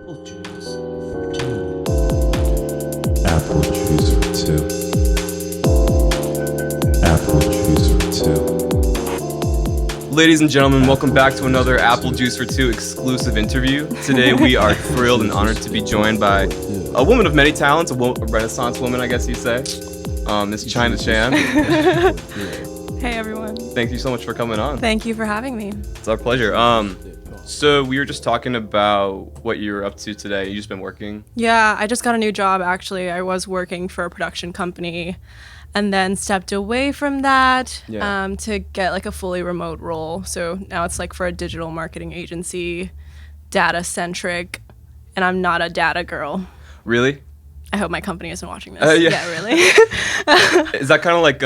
Apple juice for two. Apple juice for two. Apple juice for two. Ladies and gentlemen, welcome back to another Apple Juice for Two exclusive interview. Today we are thrilled and honored to be joined by a woman of many talents, a renaissance woman, I guess you say, Miss Chynna Chan. Hey everyone. Thank you so much for coming on. Thank you for having me. It's our pleasure. So we were just talking about what you were up to today. You just been working? Yeah, I just got a new job actually. I was working for a production company and then stepped away from that to get like a fully remote role. So now it's like for a digital marketing agency, data centric, and I'm not a data girl. Really? I hope my company isn't watching this. Yeah, really. Is that kind of like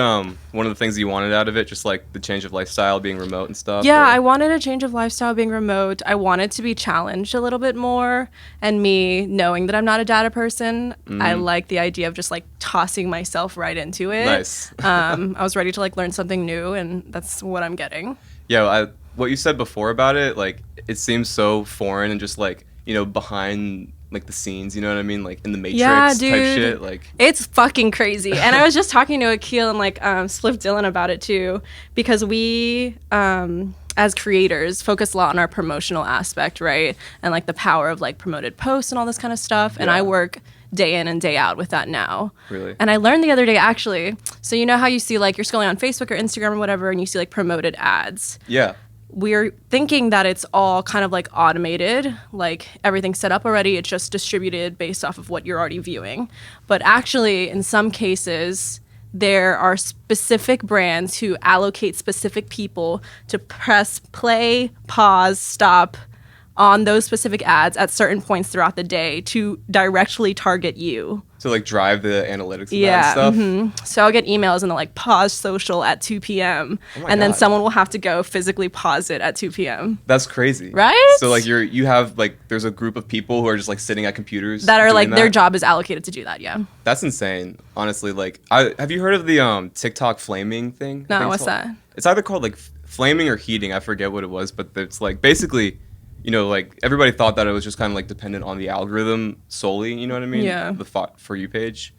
one of the things you wanted out of it? Just like the change of lifestyle, being remote and stuff? Yeah, or? I wanted a change of lifestyle being remote. I wanted to be challenged a little bit more. And me knowing that I'm not a data person, I like the idea of just like tossing myself right into it. Nice. I was ready to like learn something new, and that's what I'm getting. Yeah, what you said before about it, like it seems so foreign and just like, you know, behind like the scenes, you know what I mean? Like in the Matrix type shit. Like it's fucking crazy. And I was just talking to Akil and like Spliff Dylan about it too, because we as creators focus a lot on our promotional aspect, right? And like the power of like promoted posts and all this kind of stuff. And I work day in and day out with that now. Really? And I learned the other day actually, so you know how you see like you're scrolling on Facebook or Instagram or whatever and you see like promoted ads. Yeah. We're thinking that it's all kind of like automated, like everything's set up already, it's just distributed based off of what you're already viewing. But actually, in some cases, there are specific brands who allocate specific people to press play, pause, stop on those specific ads at certain points throughout the day to directly target you. To like drive the analytics of that stuff? So I'll get emails and they'll like pause social at 2 p.m. and then someone will have to go physically pause it at 2 p.m. That's crazy. Right? So like you have like, there's a group of people who are just like sitting at computers that are like, that? their job is allocated to do that, yeah. That's insane, honestly. Like, have you heard of the TikTok flaming thing? No, what's that? It's either called like flaming or heating. I forget what it was, but it's like basically, you know, like everybody thought that it was just kind of like dependent on the algorithm solely, you know what I mean? Yeah. The For You page.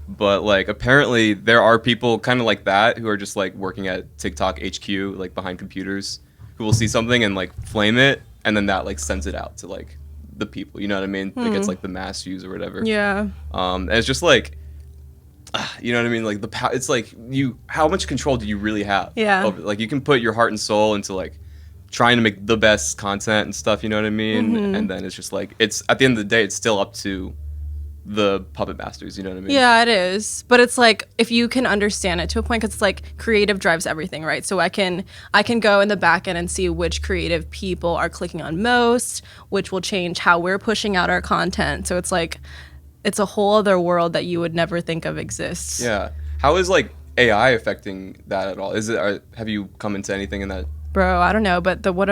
But like apparently there are people kind of like that who are just like working at TikTok HQ, like behind computers, who will see something and like flame it, and then that like sends it out to like the people, you know what I mean? Like it's like the mass use or whatever. Yeah. And it's just like, you know what I mean? Like it's like how much control do you really have? Yeah. Over, like you can put your heart and soul into like trying to make the best content and stuff, you know what I mean? And then it's just like, it's at the end of the day, it's still up to the puppet masters, you know what I mean? Yeah, it is. But it's like, if you can understand it to a point, because it's like creative drives everything, right? So I can go in the back end and see which creative people are clicking on most, which will change how we're pushing out our content. So it's like, it's a whole other world that you would never think of exists. Yeah. How is like AI affecting that at all? Have you come into anything in that? Bro, I don't know, but what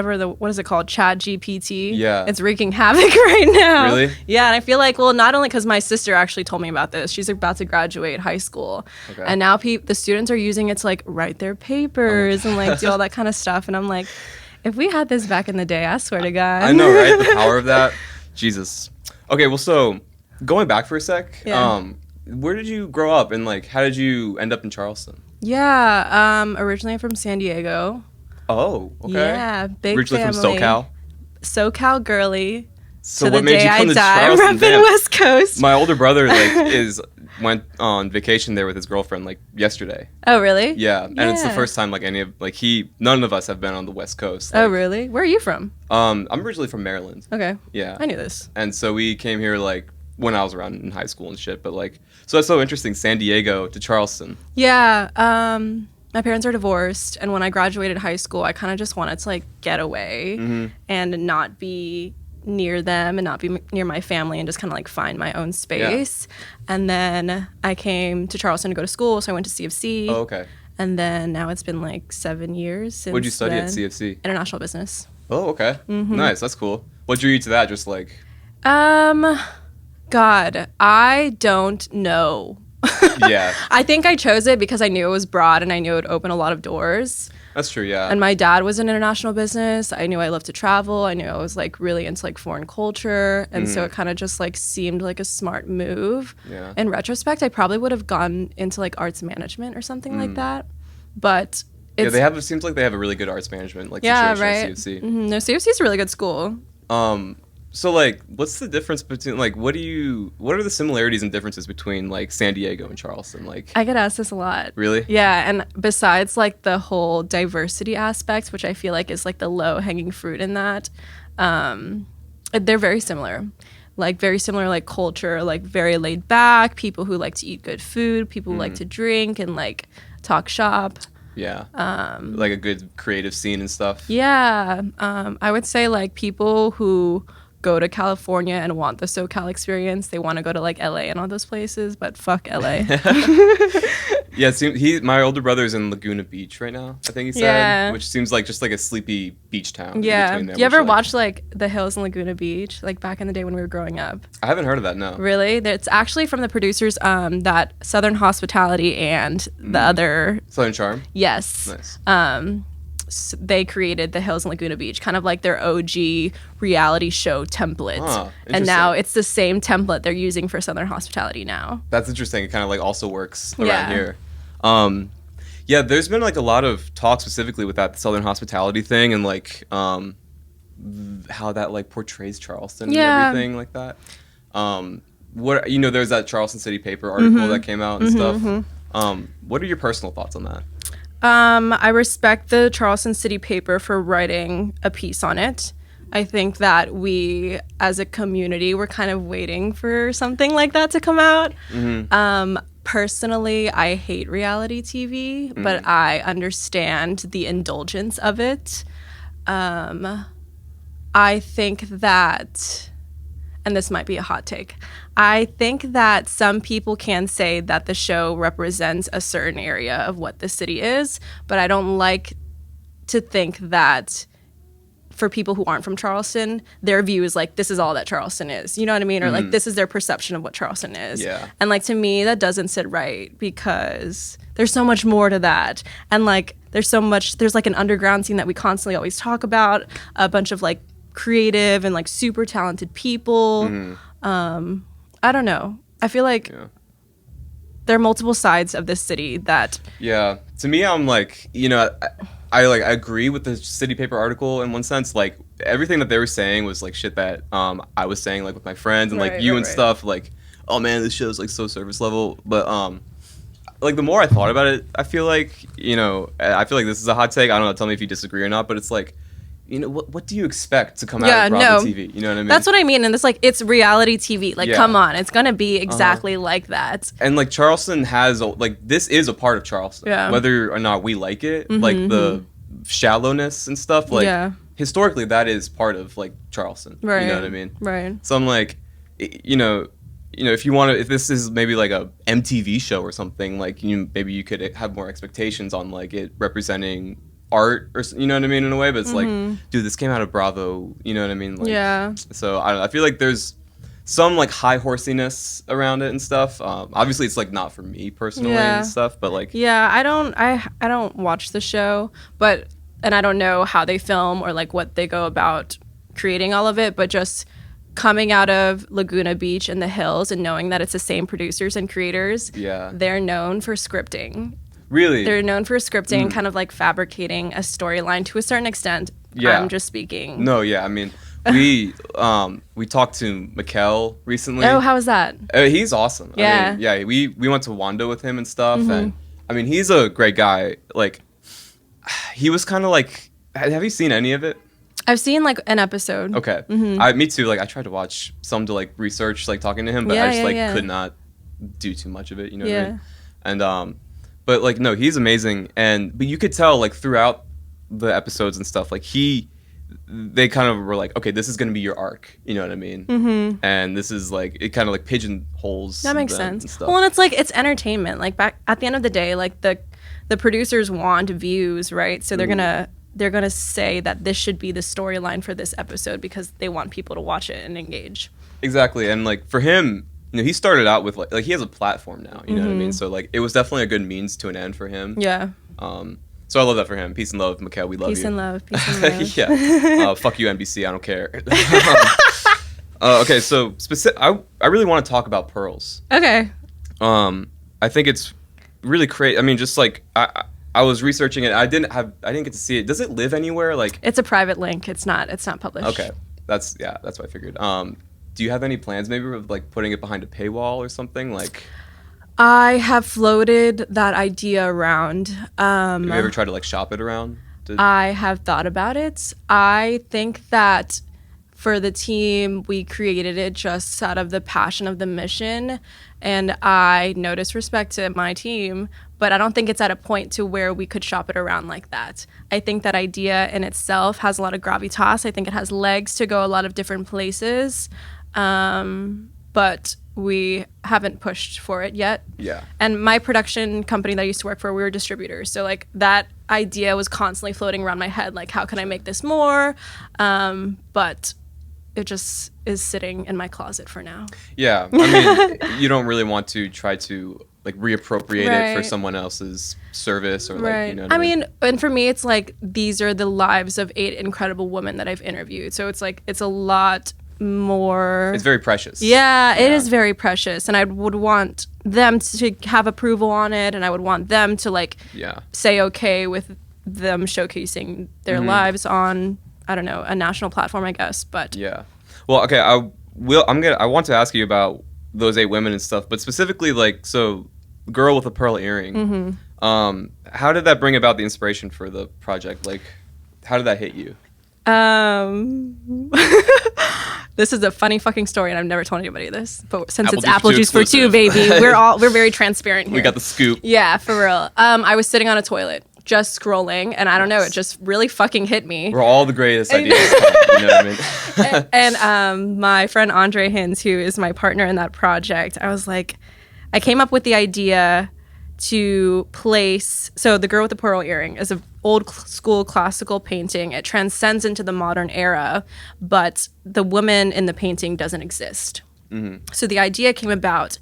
is it called? Chat GPT? Yeah. It's wreaking havoc right now. Really? Yeah, and I feel like, well, not only because my sister actually told me about this. She's about to graduate high school. Okay. And now the students are using it to like write their papers and like do all that kind of stuff. And I'm like, if we had this back in the day, I swear to God. I know, right? The power of that. Jesus. Okay, well, so going back for a sec, where did you grow up and like how did you end up in Charleston? Yeah, originally I'm from San Diego. Oh, okay. Yeah, big Originally family. from SoCal? SoCal girly. So to what the made day you come I to die, I'm Charleston? repping West Coast. My older brother like went on vacation there with his girlfriend like yesterday. Oh, really? Yeah, and it's the first time like none of us have been on the West Coast. Like, Oh, really? Where are you from? I'm originally from Maryland. Okay. Yeah. I knew this. And so we came here like when I was around in high school and shit, but like so that's so interesting, San Diego to Charleston. Yeah, my parents are divorced, and when I graduated high school, I kind of just wanted to like get away and not be near them and not be near my family and just kind of like find my own space. Yeah. And then I came to Charleston to go to school, so I went to CFC. Oh, okay. And then now it's been like 7 years since What'd you study then. at CFC? International business. Oh, okay. Nice, that's cool. What drew you to that? Just like God, I don't know. Yeah. I think I chose it because I knew it was broad and I knew it would open a lot of doors. That's true, yeah. And my dad was in international business. I knew I loved to travel. I knew I was like really into like foreign culture. And so it kind of just like seemed like a smart move. Yeah. In retrospect, I probably would have gone into like arts management or something like that. But it's, it seems like they have a really good arts management like yeah, situation right. at CFC. No, CFC is a really good school. So like, what's the difference between like, what are the similarities and differences between like San Diego and Charleston? Like, I get asked this a lot. Really? Yeah, and besides like the whole diversity aspect, which I feel like is like the low hanging fruit in that, they're very similar. Like very similar like culture, like very laid back, people who like to eat good food, people who like to drink and like talk shop. yeah, like a good creative scene and stuff. Yeah, I would say like people who go to California and want the SoCal experience, they want to go to like LA and all those places, but fuck LA. Yeah, my older brother's in Laguna Beach right now, I think he said, Yeah. which seems like just like a sleepy beach town. Yeah. In between there, You ever which, like, watch like The Hills in Laguna Beach, like back in the day when we were growing up? I haven't heard of that, no. Really? It's actually from the producers that Southern Hospitality and the other, Southern Charm? yes. Nice. They created The Hills in Laguna Beach, kind of like their OG reality show template. And now interesting. it's the same template they're using for Southern Hospitality now. That's interesting. It kind of like also works around Yeah. here. Yeah, there's been like a lot of talk specifically with that Southern Hospitality thing and like how that like portrays Charleston Yeah. and everything like that. There's that Charleston City Paper article that came out and stuff. What are your personal thoughts on that? I respect the Charleston City Paper for writing a piece on it. I think that we, as a community, were kind of waiting for something like that to come out. Personally, I hate reality TV, but I understand the indulgence of it. I think that, and this might be a hot take, I think that some people can say that the show represents a certain area of what the city is, but I don't like to think that for people who aren't from Charleston, their view is like, this is all that Charleston is. You know what I mean? Or like, this is their perception of what Charleston is. Yeah. And like, to me, that doesn't sit right because there's so much more to that. And like, there's like an underground scene that we constantly always talk about, a bunch of like creative and like super talented people. I don't know. I feel like there are multiple sides of this city that... Yeah. To me, I'm like, I agree with the City Paper article in one sense. Like everything that they were saying was like shit that I was saying like with my friends and like Right, you right, and right. stuff. Like, oh man, this show's like so surface level. But like the more I thought about it, I feel like this is a hot take. I don't know. Tell me if you disagree or not. But it's like, what do you expect to come out of Bravo TV? You know what I mean? That's what I mean. And it's like, it's reality TV. Like, come on. It's going to be exactly like that. And like Charleston has this is a part of Charleston. Yeah. Whether or not we like it, like the shallowness and stuff. Like historically, that is part of like Charleston. Right. You know what I mean? Right. So I'm like, if this is maybe like a MTV show or something, like maybe you could have more expectations on like it representing art or you know what I mean in a way. But it's like, dude, this came out of Bravo. You know what I mean? Like, Yeah. So I don't know. I feel like there's some like high horsiness around it and stuff. Obviously, it's like not for me personally and stuff, but like Yeah, I don't watch the show, and I don't know how they film or like what they go about creating all of it, but just coming out of Laguna Beach and the Hills and knowing that it's the same producers and creators, they're known for scripting. Really? They're known for scripting and kind of like fabricating a storyline to a certain extent. Yeah. I'm just speaking. No, yeah. I mean, we talked to Mikkel recently. Oh, how was that? He's awesome. Yeah. I mean, we went to Wando with him and stuff, and I mean, he's a great guy. Like, he was kind of like, have you seen any of it? I've seen like an episode. Okay. Me too. Like, I tried to watch some to like research, like talking to him, but I just could not do too much of it. You know what I mean? And but like, no, he's amazing, but you could tell like throughout the episodes and stuff, like they kind of were like, okay, this is going to be your arc. You know what I mean? And this is like, it kind of like pigeonholes. That makes them and sense. stuff. Well, and it's like, it's entertainment. Like back at the end of the day, like the producers want views, right? So they're gonna say that this should be the storyline for this episode because they want people to watch it and engage. Exactly. And like for him, he started out with like he has a platform now, you know what I mean? So like it was definitely a good means to an end for him. Yeah. So I love that for him. Peace and love, Mikhail. We love Peace you. and love. Peace and love. Yeah. Fuck you, NBC. I don't care. Okay, so I really want to talk about pearls. Okay. I think it's really crazy. I mean, just like I was researching it. I didn't get to see it. Does it live anywhere? Like, It's a private link. It's not published. okay, that's what I figured. Do you have any plans maybe of like putting it behind a paywall or something? Like, I have floated that idea around. have you ever tried to like shop it around? I have thought about it. I think that for the team, we created it just out of the passion of the mission. And I no disrespect to my team, but I don't think it's at a point to where we could shop it around like that. I think that idea in itself has a lot of gravitas. I think it has legs to go a lot of different places. But we haven't pushed for it yet. Yeah. And my production company that I used to work for, we were distributors. So like that idea was constantly floating around my head. Like, how can I make this more? But it just is sitting in my closet for now. Yeah. I mean, you don't really want to try to like reappropriate it for Right. someone else's service or like, Right. you know what I mean, and for me, it's like, these are the lives of 8 incredible women that I've interviewed. So it's like, it's a lot more. It's very precious. Yeah, it is very precious. And I would want them to have approval on it. And I would want them to like Yeah. say okay with them showcasing their lives on, I don't know, a national platform, I guess. But Yeah. Well, okay, I want to ask you about those 8 women and stuff, but specifically like, so Girl with a Pearl Earring. How did that bring about the inspiration for the project? Like, how did that hit you? This is a funny fucking story, and I've never told anybody this. But since Apple it's Juice apple Two juice for two, exclusive. baby, we're very transparent here. We got the scoop. Yeah, for real. I was sitting on a toilet, just scrolling, and I don't know, it just really fucking hit me. We're all the greatest ideas. You know what I mean? And my friend Andre Hins, who is my partner in that project, I came up with the idea to place, so the Girl with the Pearl Earring is an old school classical painting. It transcends into the modern era, but the woman in the painting doesn't exist. So the idea came about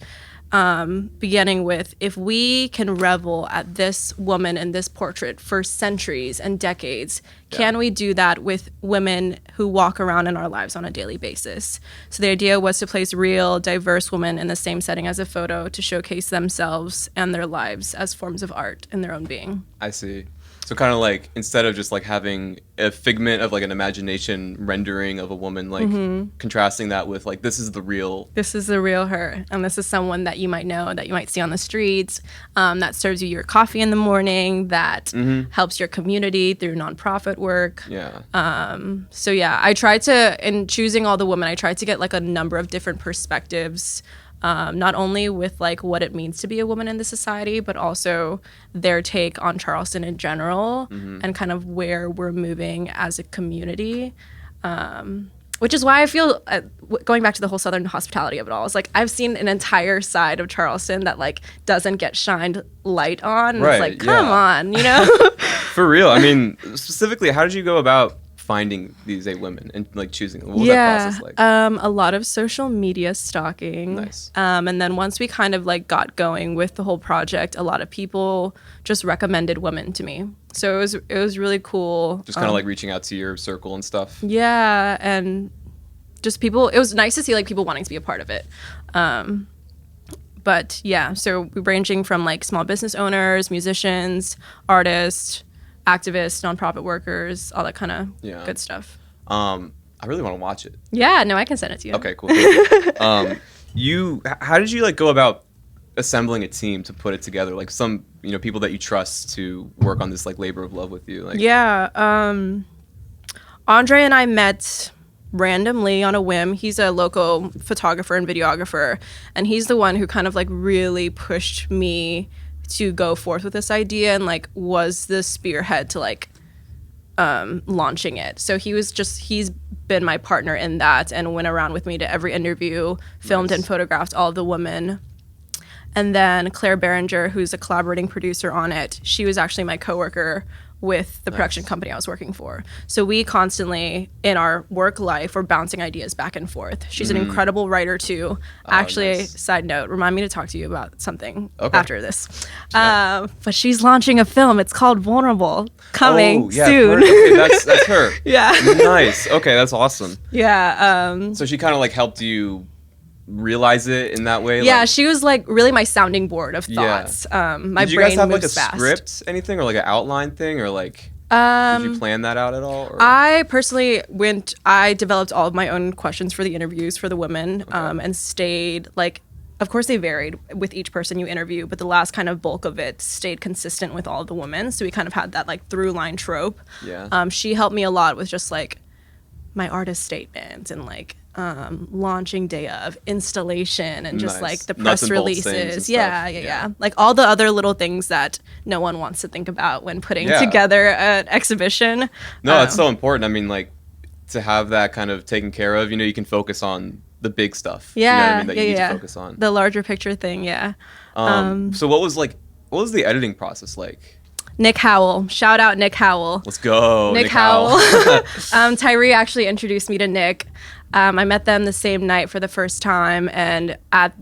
beginning with, if we can revel at this woman in this portrait for centuries and decades, can we do that with women who walk around in our lives on a daily basis? So the idea was to place real, diverse women in the same setting as a photo to showcase themselves and their lives as forms of art in their own being. I see. So kind of like, instead of just like having a figment of like an imagination rendering of a woman, like contrasting that with like, this is the real. This is the real her. And this is someone that you might know, that you might see on the streets, that serves you your coffee in the morning, that helps your community through nonprofit work. Yeah. So yeah, I tried to, in choosing all the women, I tried to get like a number of different perspectives, not only with like what it means to be a woman in the society, but also their take on Charleston in general and kind of where we're moving as a community. Which is why I feel, going back to the whole Southern hospitality of it all, it's like I've seen an entire side of Charleston that like doesn't get shined light on. And Right, it's like, come yeah. on, you know? For real. I mean, specifically, how did you go about finding these 8 women and like choosing them? What was that process like? A lot of social media stalking. Nice. And then once we kind of like got going with the whole project, a lot of people just recommended women to me. So it was really cool. Just kind of like reaching out to your circle and stuff. Yeah, and just people, it was nice to see like people wanting to be a part of it. But yeah, so we're ranging from like small business owners, musicians, artists, activists, nonprofit workers, all that kind of good stuff. I really want to watch it. Yeah, no, I can send it to you. Okay, cool. How did you like go about assembling a team to put it together? Like some, people that you trust to work on this like labor of love with you. Like, Yeah, Andre and I met randomly on a whim. He's a local photographer and videographer, and he's the one who kind of like really pushed me to go forth with this idea and like was the spearhead to like launching it. So he's been my partner in that and went around with me to every interview, filmed and photographed all of the women. And then Claire Berenger, who's a collaborating producer on it, she was actually my coworker with the production company I was working for. So we constantly, in our work life, were bouncing ideas back and forth. She's an incredible writer too. Actually, nice. Side note, remind me to talk to you about something Okay. after this. But she's launching a film. It's called Vulnerable, coming yeah, soon. Okay, that's her. Yeah. Nice. Okay, that's awesome. Yeah. So she kind of like helped you realize it in that way. Yeah, like, she was like really my sounding board of Yeah. thoughts. My did you brain guys have like a moves fast. script, anything, or like an outline thing, or like did you plan that out at all? Or? I personally I developed all of my own questions for the interviews for the women, and stayed like, of course they varied with each person you interview, but the last kind of bulk of it stayed consistent with all of the women. So we kind of had that like through line trope. Yeah. She helped me a lot with just like my artist statement and like launching day of installation and just Nice. like the Nuts press and bolts things and releases. stuff. Yeah. Like all the other little things that no one wants to think about when putting Yeah. together an exhibition. No, it's so important. I mean, like to have that kind of taken care of. You know, you can focus on the big stuff. Yeah, You know what I mean? That you need yeah. to focus on. The larger picture thing, yeah. So what was the editing process like? Nick Howell. Shout out Nick Howell. Let's go, Nick Howell. Tyree actually introduced me to Nick. I met them the same night for the first time, and at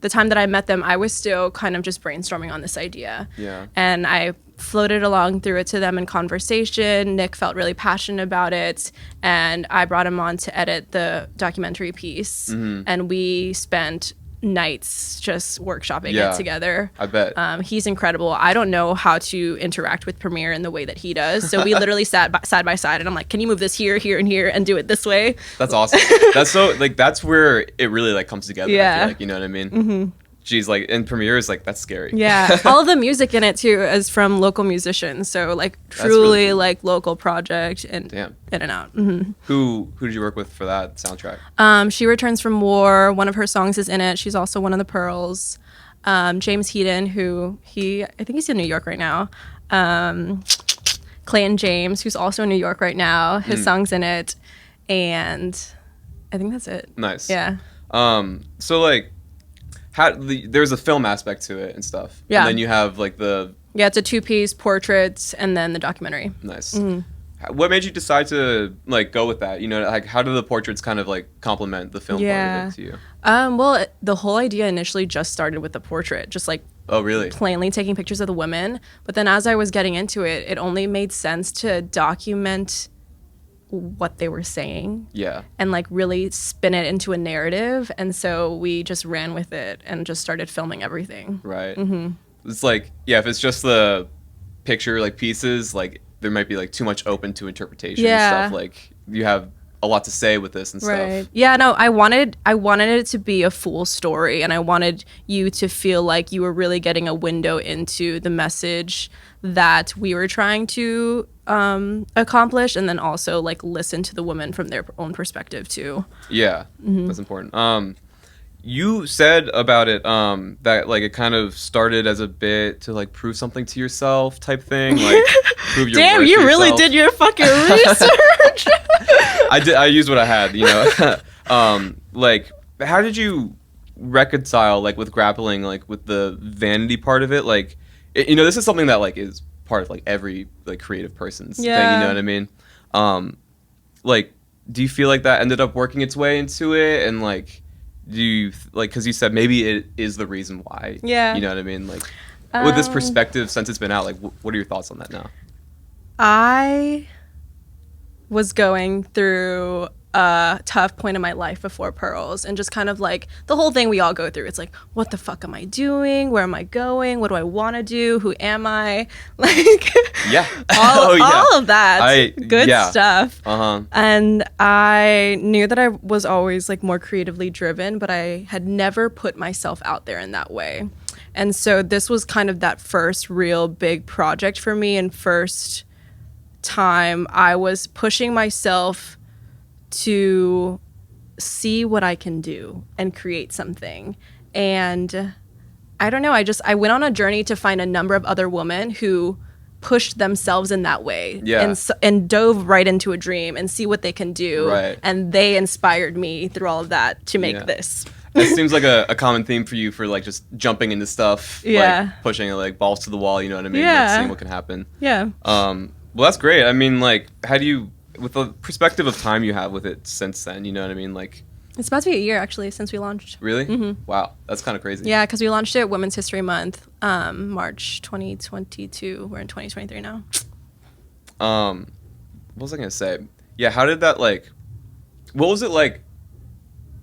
the time that I met them, I was still kind of just brainstorming on this idea. Yeah. And I floated along through it to them in conversation. Nick felt really passionate about it, and I brought him on to edit the documentary piece. And we spent nights just workshopping Yeah. it together. I bet. He's incredible. I don't know how to interact with Premiere in the way that he does. So we literally sat side by side, and I'm like, can you move this here, here, and here, and do it this way? That's awesome. That's so like that's where it really like comes together. I Yeah. feel like, you know what I mean? Mm-hmm. Geez, like in Premiere is like that's scary. Yeah. All of the music in it, too, is from local musicians. So, like, truly, really cool. like, local project and Damn. in and out. Mm-hmm. Who did you work with for that soundtrack? She Returns from War. One of her songs is in it. She's also one of the Pearls. James Heaton, I think he's in New York right now. Clayton James, who's also in New York right now. His song's in it. And I think that's it. Nice. Yeah. So like, there's a film aspect to it and stuff. Yeah. And then you have like Yeah, it's a 2-piece portrait and then the documentary. nice. Mm-hmm. What made you decide to like go with that? You know, like how do the portraits kind of like complement the film part of it to you? Well, the whole idea initially just started with the portrait, just like Oh, really? plainly taking pictures of the women. But then as I was getting into it, it only made sense to document what they were saying Yeah. and like really spin it into a narrative. And so we just ran with it and just started filming everything. Right. Mm-hmm. It's like, yeah, if it's just the picture like pieces, like there might be like too much open to interpretation Yeah. and stuff. Like you have a lot to say with this and stuff. Yeah, no, I wanted it to be a full story, and I wanted you to feel like you were really getting a window into the message that we were trying to accomplish, and then also like listen to the women from their own perspective too. Yeah, that's important. You said about it that like it kind of started as a bit to like prove something to yourself type thing, like prove your Damn, worth you to really yourself. did your fucking research. I used what I had, you know. Like how did you reconcile like with grappling like with the vanity part of it? Like you know, this is something that like is part of like every like creative person's thing, you know what I mean? Like do you feel like that ended up working its way into it, and like do you like, because you said maybe it is the reason why, you know what I mean, like with this perspective since it's been out, like what are your thoughts on that now? I was going through a tough point in my life before Pearls, and just kind of like the whole thing we all go through. It's like, what the fuck am I doing? Where am I going? What do I want to do? Who am I? Like, Yeah. all of that good stuff. Uh-huh. And I knew that I was always like more creatively driven, but I had never put myself out there in that way. And so this was kind of that first real big project for me, and first time I was pushing myself to see what I can do and create something. And I don't know, I went on a journey to find a number of other women who pushed themselves in that way, and dove right into a dream and see what they can do. Right. And they inspired me through all of that to make this. It seems like a common theme for you, for like just jumping into stuff, Yeah. like pushing like balls to the wall, you know what I mean? Yeah. Like seeing what can happen. Yeah. Well, that's great. I mean, like, how do you, with the perspective of time you have with it since then, you know what I mean? Like, It's about to be a year, actually, since we launched. really? Mm-hmm. Wow, that's kind of crazy. Yeah, because we launched it Women's History Month, March 2022. We're in 2023 now. What was I gonna say? Yeah, how did that, like, what was it like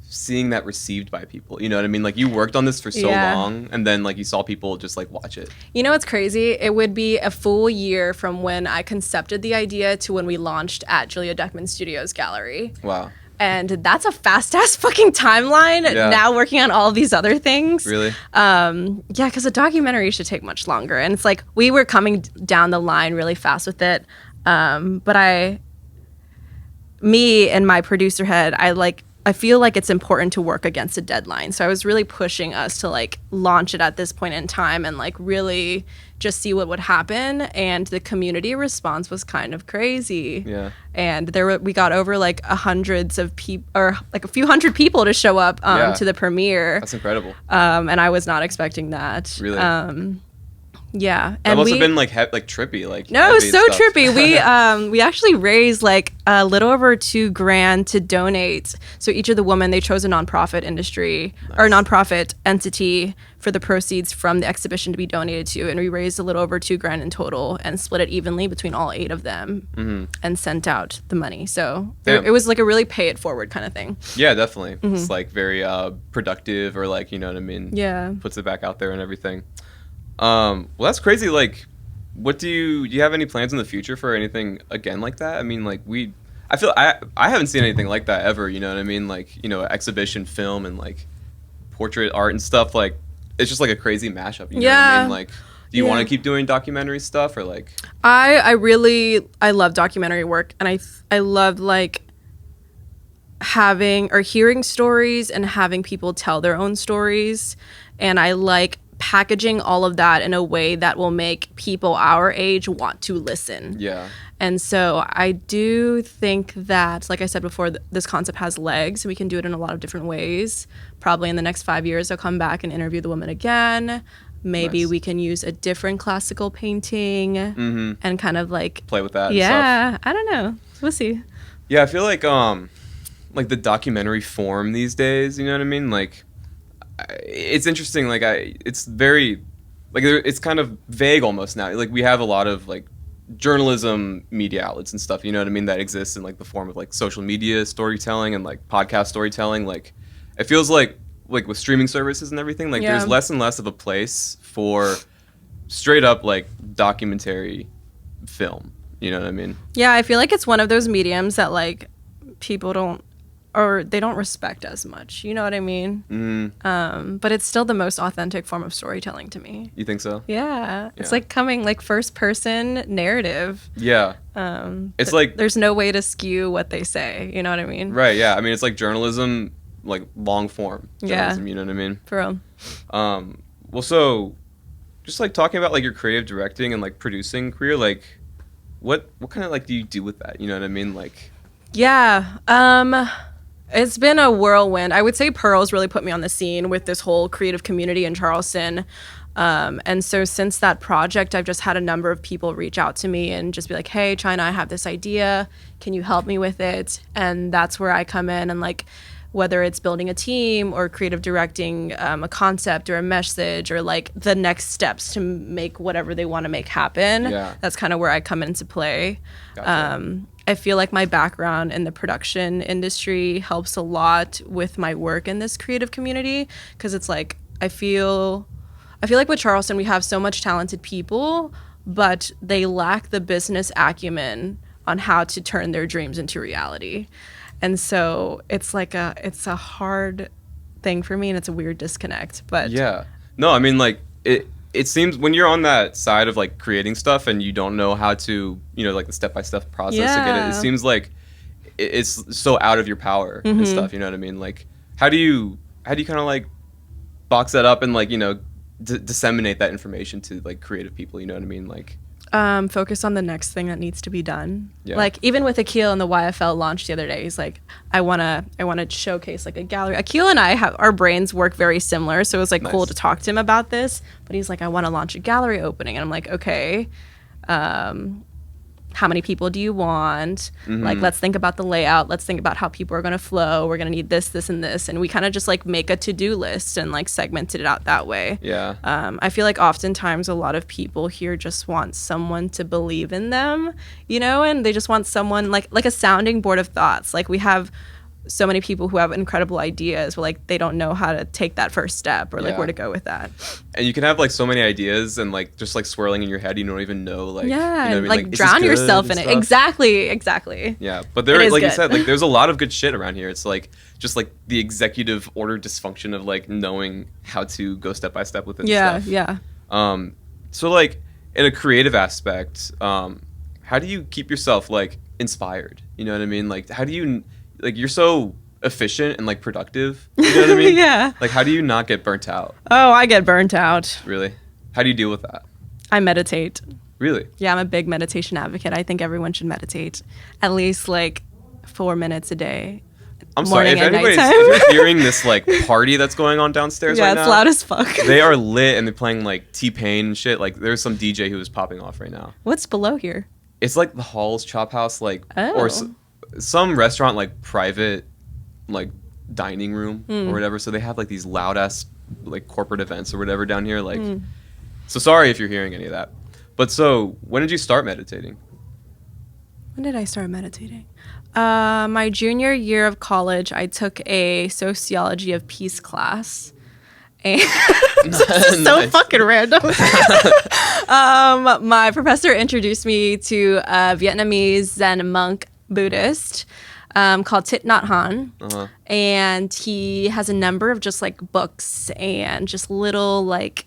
seeing that received by people? You know what I mean? Like, you worked on this for so Yeah. long, and then like you saw people just like watch it. You know what's crazy? It would be a full year from when I concepted the idea to when we launched at Julia Duckman Studios Gallery. Wow. And that's a fast ass fucking timeline. Yeah. Now working on all these other things. Really? Yeah, because a documentary should take much longer. And it's like we were coming down the line really fast with it. But me and my producer head, I feel like it's important to work against a deadline. So I was really pushing us to like launch it at this point in time and like really just see what would happen. And the community response was kind of crazy. Yeah. And we got over like hundreds of people, or like a few hundred people to show up Yeah. to the premiere. That's incredible. And I was not expecting that. Really? Yeah. That And must have been like like trippy, like no, it was heavy so stuff. trippy. We actually raised like a little over $2,000 to donate. So each of the women, they chose a nonprofit industry or nonprofit entity for the proceeds from the exhibition to be donated to, and we raised a little over $2,000 in total and split it evenly between all 8 of them and sent out the money. So Damn. it was like a really pay it forward kind of thing. Yeah, definitely. It's like very productive, or like, you know what I mean? Yeah. Puts it back out there and everything. Well, that's crazy. Like, what do you have any plans in the future for anything again like that? I mean, like I feel I haven't seen anything like that ever, you know what I mean? Like, you know, exhibition film and like portrait art and stuff, like it's just like a crazy mashup, you know what I mean? Like, do you want to keep doing documentary stuff, or like I love documentary work, and I love like having or hearing stories and having people tell their own stories, and I like packaging all of that in a way that will make people our age want to listen. Yeah. And so I do think that, like I said before, this concept has legs, and we can do it in a lot of different ways. Probably in the next 5 years, I'll come back and interview the woman again. Maybe Nice. we can use a different classical painting and kind of like Play with that and yeah, stuff. I don't know. We'll see. Yeah, I feel like the documentary form these days, you know what I mean? Like, it's interesting. Like, it's very, like, it's kind of vague almost now. Like, we have a lot of like journalism media outlets and stuff, you know what I mean, that exists in like the form of like social media storytelling and like podcast storytelling. Like, it feels like with streaming services and everything, like there's less and less of a place for straight up like documentary film, you know what I mean? Yeah, I feel like it's one of those mediums that like people don't, or they don't respect as much. You know what I mean? But it's still the most authentic form of storytelling to me. You think so? Yeah, it's Yeah. like coming like first person narrative. Yeah. It's like, There's no way to skew what they say. You know what I mean? right, yeah. I mean, it's like journalism, like long form journalism, you know what I mean? For real. Well, so just like talking about like your creative directing and like producing career, like what kind of like do you do with that? You know what I mean? Like, Yeah. It's been a whirlwind. I would say Pearl's really put me on the scene with this whole creative community in Charleston. And so since that project, I've just had a number of people reach out to me and just be like, hey, Chynna, I have this idea. Can you help me with it? And that's where I come in, and like, whether it's building a team or creative directing a concept or a message or like the next steps to make whatever they want to make happen. Yeah. That's kind of where I come into play. Gotcha. I feel like my background in the production industry helps a lot with my work in this creative community, because it's like I feel like with Charleston we have so much talented people, but they lack the business acumen on how to turn their dreams into reality. And so it's like it's a hard thing for me, and it's a weird disconnect. But yeah. No, I mean, like it seems when you're on that side of like creating stuff and you don't know how to, you know, like the step-by-step process to get it, it seems like it's so out of your power and stuff, you know what I mean? Like, how do you kind of like box that up and like, you know, disseminate that information to like creative people, you know what I mean? Like, Focus on the next thing that needs to be done. Yeah. Like even with Akil and the YFL launch the other day, he's like, I wanna showcase like a gallery. Akil and I have our brains work very similar, so it was like cool Nice. to talk to him about this. But he's like, I want to launch a gallery opening, and I'm like, okay. How many people do you want? Like, let's think about the layout. Let's think about how people are going to flow. We're going to need this, this, and this. And we kind of just like make a to-do list and like segmented it out that way. Yeah. I feel like oftentimes a lot of people here just want someone to believe in them, you know, and they just want someone like a sounding board of thoughts. Like we have so many people who have incredible ideas, but like they don't know how to take that first step or like Yeah. where to go with that. And you can have like so many ideas and like just like swirling in your head, you don't even know like Yeah, you know what I and mean? like is this drown good yourself and in it. stuff? Exactly. Yeah, but It there, is like you good. said, like there's a lot of good shit around here. It's like just like the executive order dysfunction of like knowing how to go step by step within Yeah, stuff. yeah. So like in a creative aspect, how do you keep yourself like inspired? You know what I mean? Like how do you like you're so efficient and like productive. You know what I mean? Yeah. Like how do you not get burnt out? Oh, I get burnt out. Really? How do you deal with that? I meditate. Really? Yeah, I'm a big meditation advocate. I think everyone should meditate at least like 4 minutes a day. I'm sorry if Morning and anybody's nighttime. if you're hearing this like party that's going on downstairs Yeah, right it's now. loud as fuck. They are lit and they're playing like T-Pain and shit. Like there's some DJ who is popping off right now. What's below here? It's like the Hall's Chop House, like or Oh. some restaurant like private like dining room Hmm. or whatever. So they have like these loud ass like corporate events or whatever down here. Like, Hmm. so sorry if you're hearing any of that. But so when did you start meditating? When did I start meditating? My junior year of college, I took a sociology of peace class. And this is so Nice. fucking random. My professor introduced me to a Vietnamese Zen monk Buddhist called Thich Nhat Hanh. Uh-huh. And he has a number of just like books and just little like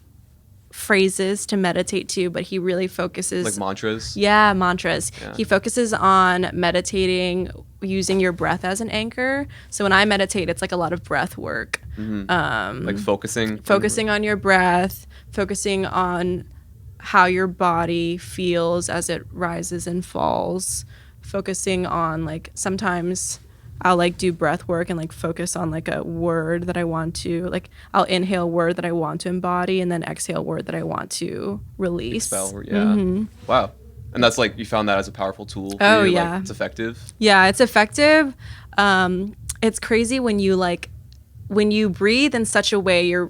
phrases to meditate to, but he really focuses Like mantras. yeah, mantras. Yeah. He focuses on meditating using your breath as an anchor. So when I meditate, it's like a lot of breath work. Like Focusing on your breath, focusing on how your body feels as it rises and falls, focusing on like sometimes I'll like do breath work and like focus on like a word that I want to like I'll inhale a word that I want to embody and then exhale a word that I want to release. Expel. Yeah. Wow. And that's like you found that as a powerful tool. For Oh, you? yeah. Like, it's effective. Yeah, it's effective. It's crazy when you breathe in such a way you're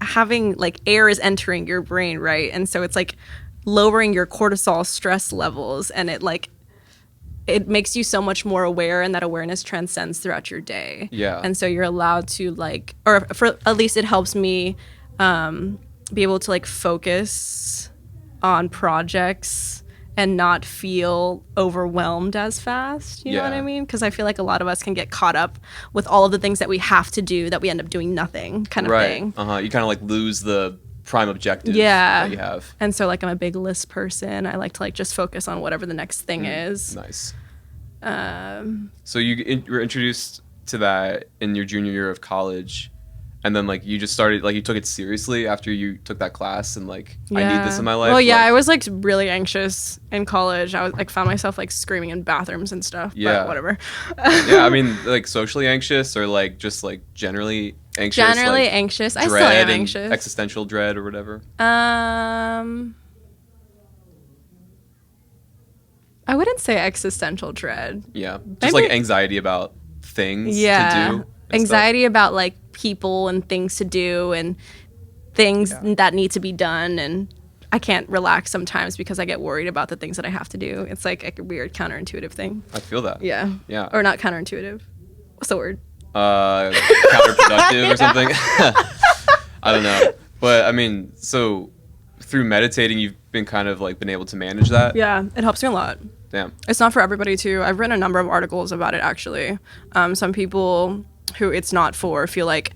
having like air is entering your brain, right? And so it's like lowering your cortisol stress levels and it makes you so much more aware and that awareness transcends throughout your day. Yeah. And so you're allowed to like, or for at least it helps me be able to like focus on projects and not feel overwhelmed as fast. You know what Yeah. I mean? Because I feel like a lot of us can get caught up with all of the things that we have to do that we end up doing nothing kind of Right. thing. You kind of like lose the prime objective Yeah. that you have. And so like I'm a big list person. I like to like just focus on whatever the next thing is. Nice. So you were introduced to that in your junior year of college, and then like you just started like you took it seriously after you took that class and like I need this in my life. Well, yeah, like, I was like really anxious in college. I was like found myself like screaming in bathrooms and stuff. Yeah. But whatever. yeah. I mean, like socially anxious or like just like generally anxious. Generally like, anxious. I still dread am and anxious. Existential dread or whatever. I wouldn't say existential dread. Yeah. Just like Maybe- anxiety about things to Yeah. do. and Anxiety about like people and things to do and things that need to be done and I can't relax sometimes because I get worried about the things that I have to do. It's like a weird counterintuitive thing. stuff. I feel that. Yeah. Yeah. Or not counterintuitive. What's the word? Counterproductive or something. I don't know. But I mean, so through meditating, you've been kind of like been able to manage that. Yeah, it helps me a lot. Damn. It's not for everybody too. I've written a number of articles about it actually. Some people who it's not for feel like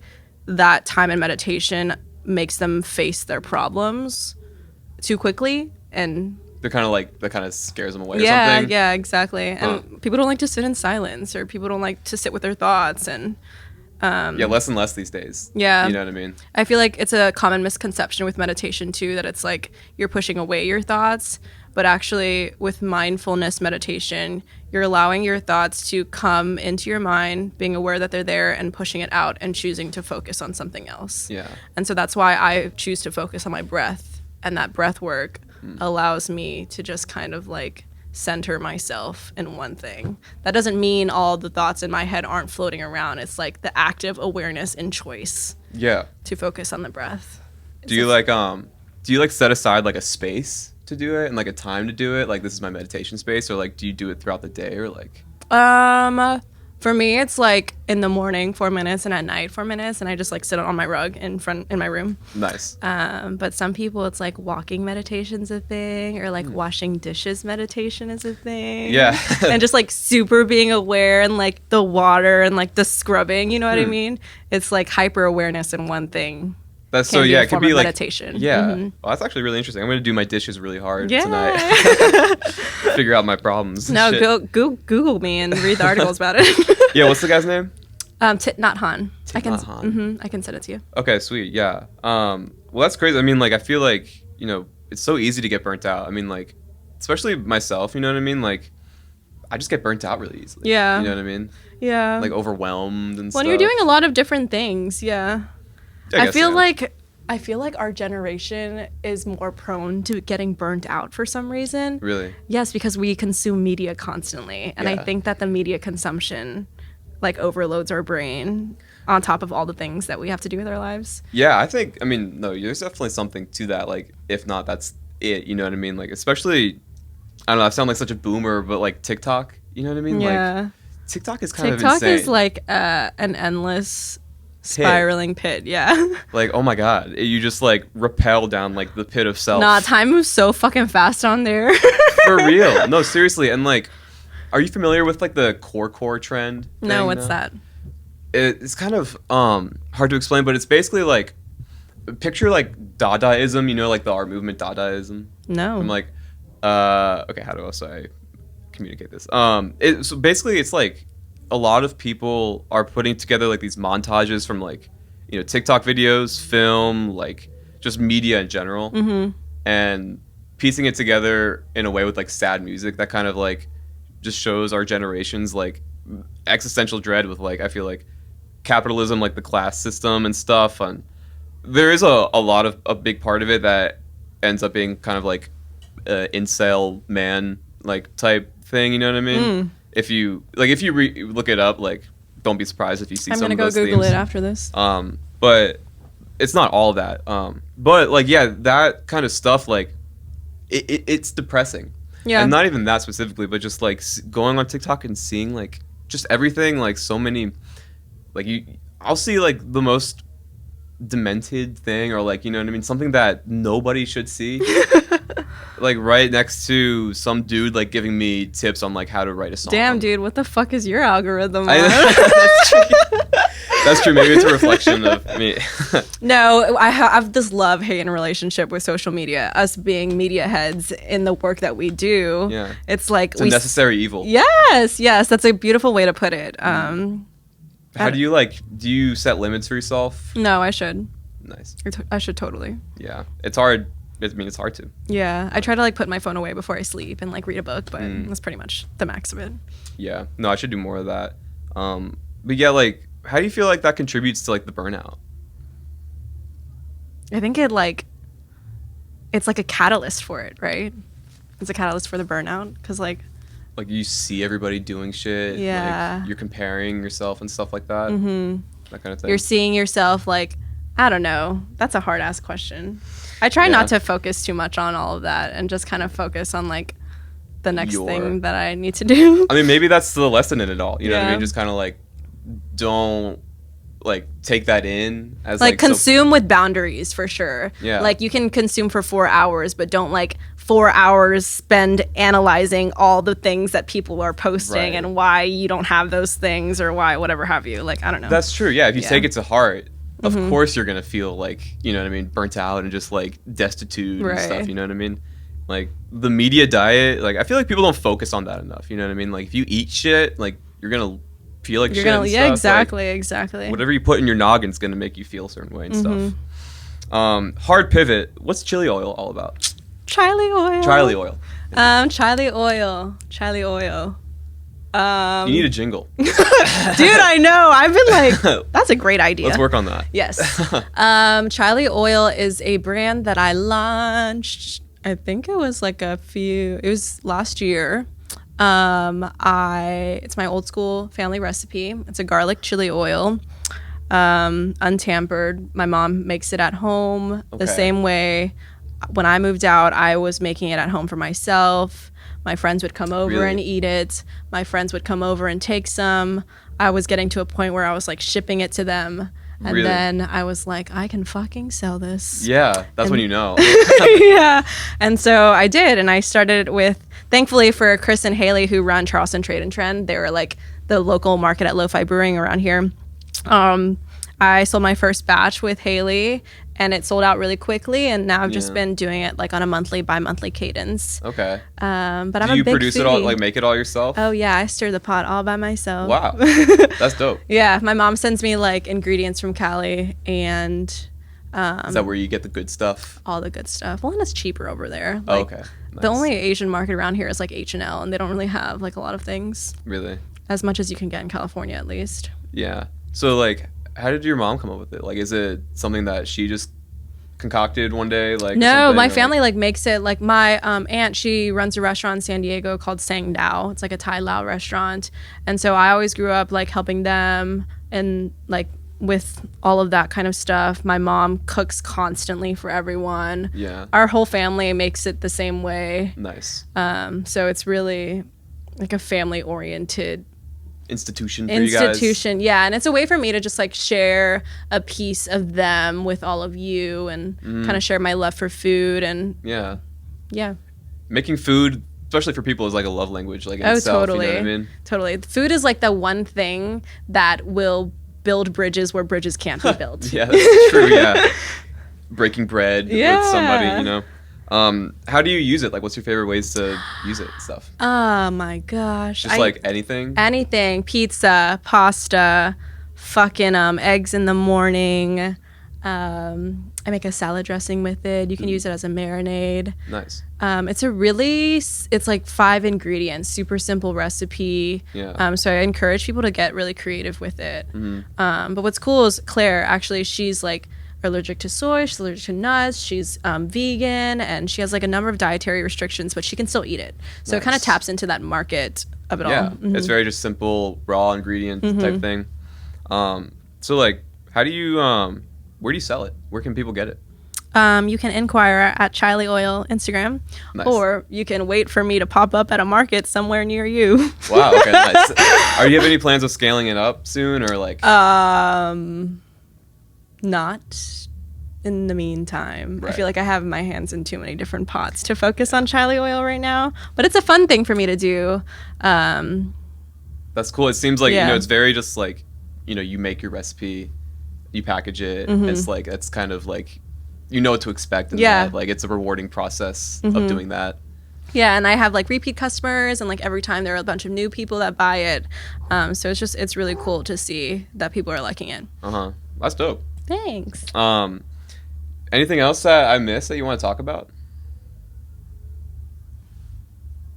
that time in meditation makes them face their problems too quickly and They're kind of like that kind of scares them away or yeah, something. exactly. And people don't like to sit in silence or people don't like to sit with their thoughts and Yeah, less and less these days. Yeah. You know what I mean? I feel like it's a common misconception with meditation too, that it's like you're pushing away your thoughts, but actually with mindfulness meditation, you're allowing your thoughts to come into your mind, being aware that they're there and pushing it out and choosing to focus on something else. Yeah. And so that's why I choose to focus on my breath, and that breath work allows me to just kind of like center myself in one thing. That doesn't mean all the thoughts in my head aren't floating around. It's like the active awareness and choice Yeah. to focus on the breath. Do you like set aside like a space to do it and like a time to do it? Like this is my meditation space, or like do you do it throughout the day, or like? For me, it's like in the morning 4 minutes and at night 4 minutes, and I just like sit on my rug in my room. Nice. But some people, it's like walking meditation's a thing, or like washing dishes meditation is a thing. Yeah. And just like super being aware and like the water and like the scrubbing, you know what I mean? It's like hyper awareness in one thing. That's Can so be yeah, a it could form be of like meditation. Yeah. Mhm. Well, that's actually really interesting. I'm gonna do my dishes really hard Yeah. tonight. Figure out my problems. and No, shit. Google me and read the articles about it. Yeah. What's the guy's name? Thich Nhat Hanh. I can Nhat Hanh. I can send it to you. Okay, sweet. Yeah. Well, that's crazy. I mean, like, I feel like, you know, it's so easy to get burnt out. I mean, like, especially myself, you know what I mean? Like, I just get burnt out really easily. Yeah. You know what I mean? Yeah. Like, overwhelmed and stuff. When you're doing a lot of different things, yeah. I guess, feel yeah. like our generation is more prone to getting burnt out for some reason. Really? Yes, because we consume media constantly. And I Yeah. think that the media consumption like overloads our brain on top of all the things that we have to do with our lives. Yeah, I think, I mean, no, there's definitely something to that. Like, if not, that's it. You know what I mean? Like, especially, I don't know, I sound like such a boomer, but like TikTok, you know what I mean? Yeah. Like, TikTok is kind of TikTok insane. is like an endless spiraling pit. Yeah. Like, oh my God, you just like rappel down like the pit of self. Nah, time moves so fucking fast on there. For real. No, seriously. And like, are you familiar with like the core trend? No, thing what's now? that? It's kind of hard to explain, but it's basically like, picture like Dadaism, you know, like the art movement Dadaism. No. I'm like, okay, how do I communicate this? So basically it's like a lot of people are putting together like these montages from like, you know, TikTok videos, film, like just media in general, and piecing it together in a way with like sad music that kind of like just shows our generation's like existential dread with like, I feel like capitalism, like the class system and stuff. And there is a big part of it that ends up being kind of like incel man like type thing, you know what I mean? If you look it up, like don't be surprised if you see I'm some gonna of go those Google themes. it after this. But it's not all that. But like, yeah, that kind of stuff, like it's depressing. Yeah. And not even that specifically, but just like going on TikTok and seeing like just everything, like so many, like I'll see like the most demented thing, or like, you know what I mean, something that nobody should see. Like right next to some dude like giving me tips on like how to write a song. Damn, dude, what the fuck is your algorithm on? That's true. That's true. Maybe it's a reflection of me. No, I have this love-hate relationship with social media. Us being media heads in the work that we do, Yeah. it's like It's a necessary evil. Yes, that's a beautiful way to put it. How do you set limits for yourself? No, I should. Nice. I should totally. Yeah. It's hard. I mean, it's hard to. Yeah, I try to like put my phone away before I sleep and like read a book, but that's pretty much the max of it. Yeah. No, I should do more of that. But yeah, like, how do you feel like that contributes to like the burnout? I think it's like a catalyst for it, right? It's a catalyst for the burnout because like you see everybody doing shit. Yeah. Like, you're comparing yourself and stuff like that. That kind of thing. you're seeing yourself like, I don't know. That's a hard ass question. I try not to focus too much on all of that and just kind of focus on like the next thing that I need to do. I mean, maybe that's the lesson in it all. You know what I Yeah. mean? Just kind of like don't like take that in as Like so- consume with boundaries for sure. Yeah. Like you can consume for 4 hours, but don't like 4 hours spend analyzing all the things that people are posting Right. and why you don't have those things or why whatever have you. Like I don't know. That's true. Yeah. If you Yeah. take it to heart, of course you're going to feel like, you know what I mean, burnt out and just like destitute and Right. stuff. You know what I mean? Like the media diet, like I feel like people don't focus on that enough. You know what I mean? Like if you eat shit, like you're going to feel like You're shit. gonna, And yeah, stuff. Like, exactly. whatever you put in your noggin's gonna make you feel a certain way and Mm-hmm. stuff. Hard pivot. What's chili oil all about? Charlie oil. Charlie oil. Charlie oil. Charlie oil. You need a jingle. Dude, I know. I've been like, that's a great idea. Let's work on that. Yes. Charlie Oil is a brand that I launched. I think it was it was last year. It's my old school family recipe. It's a garlic chili oil, untampered. My mom makes it at home the same way. When I moved out, I was making it at home for myself. My friends would come over and eat it. My friends would come over and take some. I was getting to a point where I was like shipping it to them. And then I was like, I can fucking sell this. Yeah, that's when you know. Yeah. And so I did. And I started with, thankfully for Chris and Haley, who run Charleston Trade and Trend, they were like the local market at Lo-Fi Brewing around here. I sold my first batch with Haley, and it sold out really quickly. And now I've just been doing it like on a monthly, bi-monthly cadence. Okay. But I'm a big Do you produce it all, foodie. like make it all yourself? Oh yeah, I stir the pot all by myself. Wow, that's dope. Yeah, my mom sends me like ingredients from Cali and Is that where you get the good stuff? all the good stuff. Well, and it's cheaper over there. Oh, Like, okay. Nice. The only Asian market around here is like H&L, and they don't really have like a lot of things, Really? as much as you can get in California at least. Yeah. So like, how did your mom come up with it? Like, is it something that she just concocted one day? Like, No, something, my or, family like makes it. Like my aunt, she runs a restaurant in San Diego called Sang Dao. It's like a Thai Lao restaurant, and so I always grew up like helping them and like with all of that kind of stuff. My mom cooks constantly for everyone. Yeah. Our whole family makes it the same way. Nice. So it's really like a family oriented Institution for you guys. institution. Yeah, and it's a way for me to just like share a piece of them with all of you and kind of share my love for food and Yeah. yeah. Making food, especially for people, is like a love language. Like in Oh, itself, totally. You know what I mean? Totally. Food is like the one thing that will build bridges where bridges can't be built. Yeah, that's true. Yeah. Breaking bread Yeah. with somebody, you know. How do you use it? Like, what's your favorite ways to use it and stuff? Oh my gosh. Just like anything? anything, pizza, pasta, fucking eggs in the morning. I make a salad dressing with it. You can use it as a marinade. Nice. It's like 5 ingredients, super simple recipe. Yeah. So I encourage people to get really creative with it. Mm-hmm. But what's cool is Claire, actually, she's like allergic to soy, she's allergic to nuts, she's vegan, and she has like a number of dietary restrictions, but she can still eat it. So it kind of Nice. taps into that market of it Yeah. all. Mhm. It's very just simple, raw ingredient type thing. So like, how do you, where do you sell it? Where can people get it? You can inquire at Charlie Oil Instagram, Nice. or you can wait for me to pop up at a market somewhere near you. Wow. Okay. Nice. Are you have any plans of scaling it up soon, or like? Not in the meantime. I Right. feel like I have my hands in too many different pots to focus on Charlie Oil right now, but it's a fun thing for me to do. That's cool. It seems like, you Yeah. know, it's very just like, you know, you make your recipe, you package it. It's like, it's kind of like, you know what to expect. In Yeah. that. Like, it's a rewarding process of doing that. Yeah, and I have like repeat customers, and like every time there are a bunch of new people that buy it. So it's really cool to see that people are liking it. That's dope. Thanks. Anything else that I missed that you want to talk about?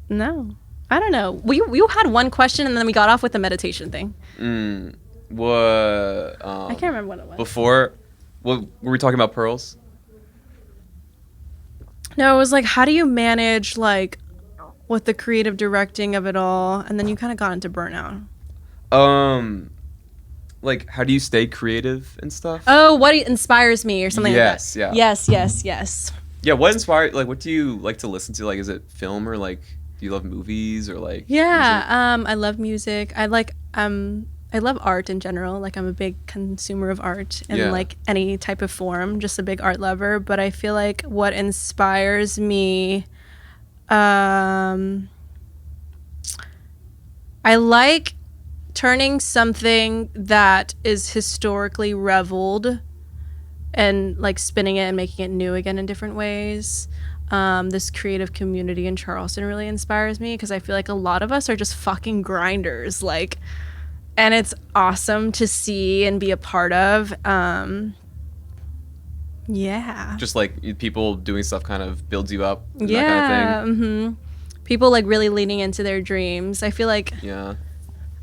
No, I don't know. We had one question, and then we got off with the meditation thing. What? I can't remember what it was. Before, what were we talking about? Pearls? No, it was like, how do you manage like with the creative directing of it all, and then you kind of got into burnout. Like, how do you stay creative and stuff? Oh, what inspires me or something Yes, like that. yeah. Yes. Yeah, what inspired, like, what do you like to listen to? Like, is it film, or like, do you love movies, or like? Yeah, I love music. I love art in general. Like, I'm a big consumer of art in Yeah. like any type of form, just a big art lover. But I feel like what inspires me, I like turning something that is historically reveled and like spinning it and making it new again in different ways. This creative community in Charleston really inspires me because I feel like a lot of us are just fucking grinders. Like, and it's awesome to see and be a part of. Yeah. Just like people doing stuff kind of builds you up. And Yeah. That kind of thing. People like really leaning into their dreams. I feel like, Yeah.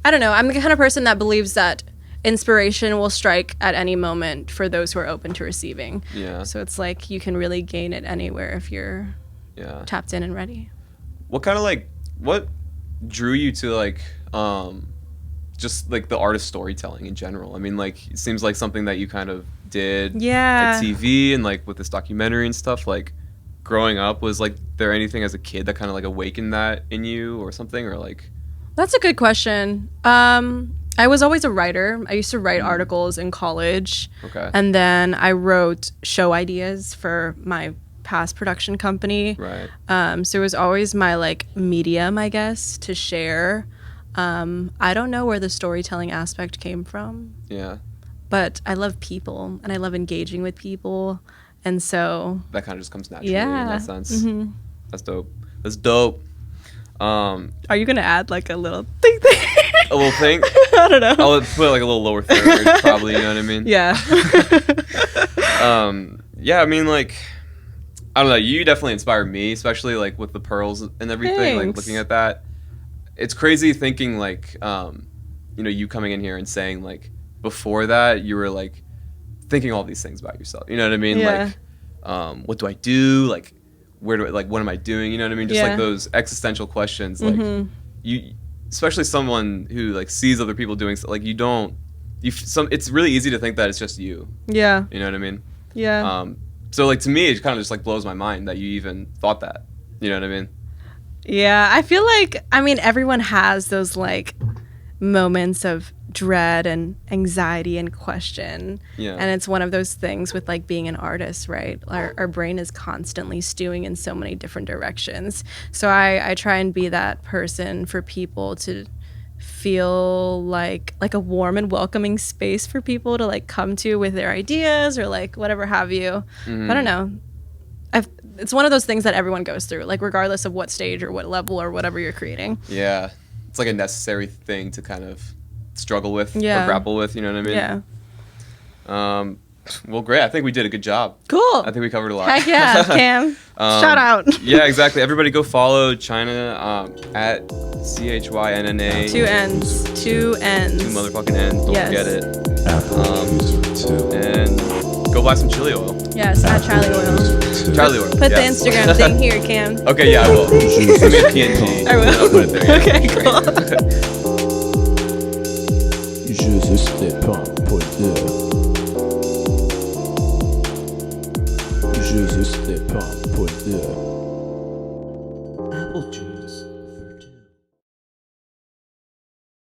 I don't know, I'm the kind of person that believes that inspiration will strike at any moment for those who are open to receiving. Yeah. So it's like you can really gain it anywhere if you're Yeah. tapped in and ready. What drew you to like just like the art of storytelling in general? I mean, like it seems like something that you kind of did Yeah. at TV and like with this documentary and stuff. Like growing up, was like there anything as a kid that kind of like awakened that in you or something, or like? That's a good question. I was always a writer. I used to write articles in college. Okay. And then I wrote show ideas for my past production company. Right. So it was always my like medium, I guess, to share. I don't know where the storytelling aspect came from, Yeah. but I love people and I love engaging with people. And so That kind of just comes naturally in yeah. that sense. That's dope. That's dope. Are you gonna add like a little thing there? A little thing. I don't know. I'll put like a little lower third, probably. You know what I mean? Yeah. Yeah. I mean, like, I don't know. You definitely inspired me, especially like with the pearls and everything. Like Thanks. looking at that, it's crazy thinking like, you coming in here and saying like before that you were like thinking all these things about yourself. You know what I mean? Yeah. Like, what do I do? Like, where do I, like, what am I doing? You know what I mean? Just Yeah. like those existential questions. Like you, especially someone who like sees other people doing like it's really easy to think that it's just you. Yeah. You know what I mean? Yeah. So like to me, it kind of just like blows my mind that you even thought that. You know what I mean? Yeah, I feel like, I mean, everyone has those like moments of dread and anxiety and question. Yeah. And it's one of those things with like being an artist, right? Our brain is constantly stewing in so many different directions. So I try and be that person for people to feel like a warm and welcoming space for people to like come to with their ideas or like whatever have you. I don't know. It's one of those things that everyone goes through, like regardless of what stage or what level or whatever you're creating. Yeah. It's like a necessary thing to kind of struggle with Yeah. or grapple with. You know what I mean? Yeah. Well, great. I think we did a good job. Cool. I think we covered a lot. Heck yeah, Cam. Shout out. Yeah, exactly. Everybody go follow Chynna at CHYNNA. 2 N's. 2 N's. 2 motherfucking N's. Don't Yes. forget it. Apple Juice 2. And go buy some chili oil. Yes, at Charlie Oil. Charlie oil. Put yes. the Instagram thing here, Cam. Okay, yeah, I will. Send me a PNG. I will. And I'll put it there. Yeah. Okay, cool. Je sais pas pour dire. Je sais pas pour dire. Apple Juice.